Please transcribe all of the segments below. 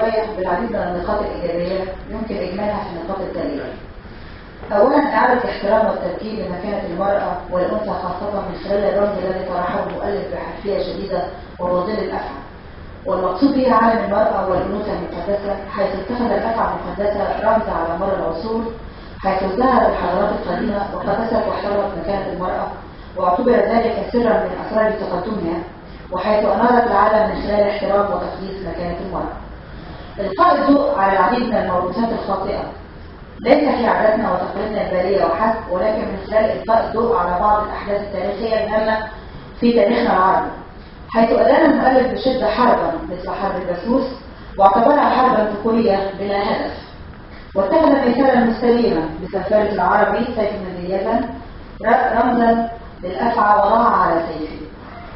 الرواية بالعديد من النقاط الإيجابية يمكن إجمالها في النقاط التالية. أولا إعادة احترام والتوكيد لمكانة المرأة والأنثى خاصة من خلال الرمز الذي طرحه المؤلف بحرفية شديدة وظل الأفعى، والمقصود به عالم المرأة والأنوثة المقدسة، حيث اتخذ الأفعى المقدسة رمز على مر العصور، حيث ظهر الحضارات القديمة وقدست واحترمت مكانة المرأة، واعتبر ذلك سرا من أسرار تقدمها، وحيث أنارت العالم من خلال احترام وتقديس مكانة المرأة. إلقاء الضوء على العديد من الموروثات الخاطئة ليس في عاداتنا وتقاليدنا البالية وحسب، ولكن من خلال إلقاء الضوء على بعض الأحداث التاريخية المهمة في تاريخنا العربي، حيث أدان المؤلف بشدة حربا مثل حرب البسوس واعتبرها حربا ذكورية بلا هدف، واتخذ مثالا مستديما بسفارة العربي سيف مدية رمزا للأفعى وضعها على سيفه.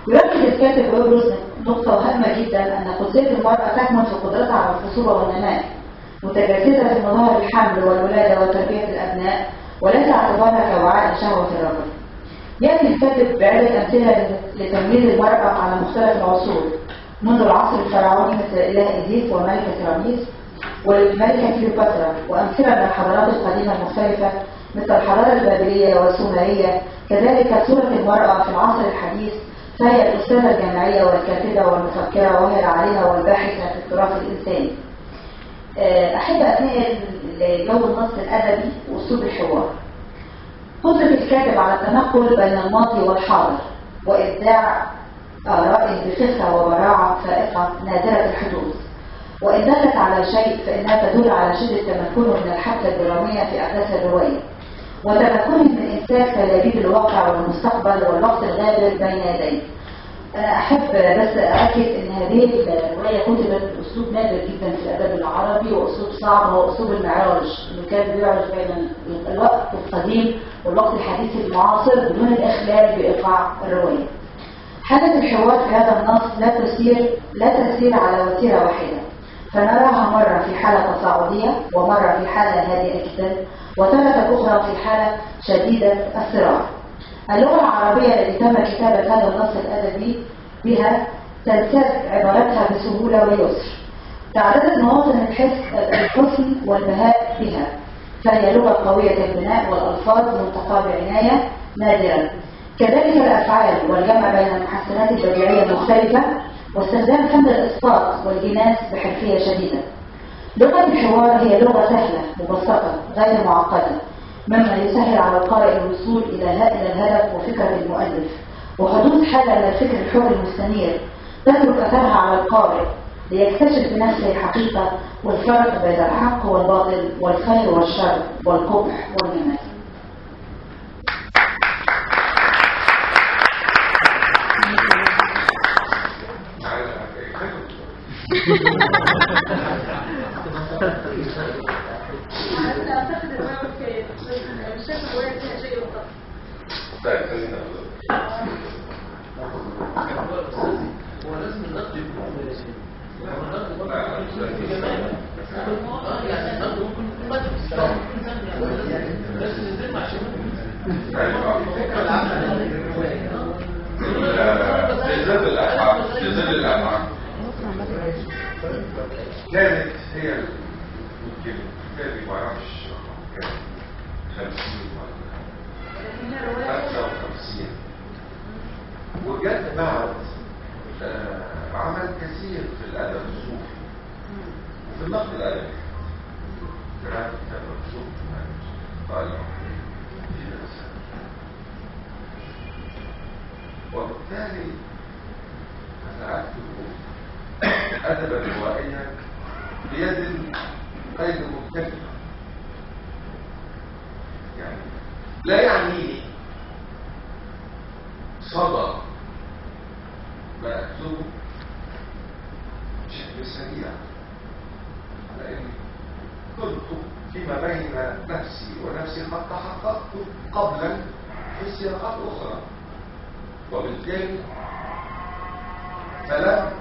يركز الكاتب ويبرز نقطة هامة جدا أن قدرة المرأة تكمن في قدرتها على الخصوبة والنماء، متجسدة في مظاهر الحمل والولادة وتربية الأبناء، وليس اعتبارها كوعاء لشهوة الرجل. يأتي الكاتب بعدة أمثلة لتمييز المرأة على مختلف العصور، منذ العصر الفرعوني مثل الإله إيزيس وملكة راميس والملكة كليوباترا، وأمثلة من الحضارات القديمة المختلفة مثل الحضارة البابلية والسومرية. كذلك صورة المرأة في العصر الحديث فهي الأستاذة الجامعية والكاتبة والمفكرة وهي العالمة والباحثة في التراث الإنساني. أحب أتنقل لجو النص الأدبي وأسلوب الحوار. قدرة الكاتب على التنقل بين الماضي والحاضر وإبداع آراء بخفة وبراعة فائقة نادرة الحدوث، وإن دلت على شيء فإنها تدل على شدة تمكنه من الحبكة الدرامية في أحداث الرواية، وتمكنه من إمساك تلابيب الواقع والمستقبل والوقت الغابر بين يديه. أنا أحب بس أؤكد أن هذه الرواية كتبت بأسلوب نادر جدا في الأدب العربي، وأسلوب صعب هو أسلوب المعراج اللي كان بيعرج بين الوقت القديم والوقت الحديث المعاصر بدون الإخلال بإيقاع الرواية. حالة الحوار في هذا النص لا تسير على وتيرة واحدة، فنراها مرة في حالة تصاعدية ومرة في حالة هادئة جدا وتارة أخرى في حالة شديدة الصراع. اللغة العربية التي تم كتابة هذا النص الأدبي بها تنساب عبارتها بسهولة ويسر، تعددت مواطن الحسن والبهاء بها، فهي لغة قوية البناء والألفاظ منتقاة بعناية نادرا. كذلك الأفعال والجمع بين المحسنات البديعية المختلفة واستخدام فن الإسقاط والجناس بحرفية شديدة. لغة الحوار هي لغة سهلة مبسطة غير معقدة، مما يسهل على القارئ الوصول إلى الهدف وفكرة المؤلف، وحدوث حالة من الفكر الحر المستنير تترك أثرها على القارئ ليكتشف بنفسه الحقيقة والفرق بين الحق والباطل والخير والشر والقبح والجمال. طيب خلينا هو لازم النقد يكون كانت هي يمكن كانت ما اعرفش كانت 50 ولا 55 وجت بعد عمل كثير في الادب الصوفي وفي النقد الادبي. قرأت كتاب الصوفي قال في الرسالة، وبالتالي أنا أكتب أدبا روائيا بيد غير مختلفة، يعني لا يعنيني صدى ما أكتبه بشكل سريع، لأن كنت فيما بين نفسي ونفسي قد تحققت قبلا في سياقات أخرى، وبالتالي فلم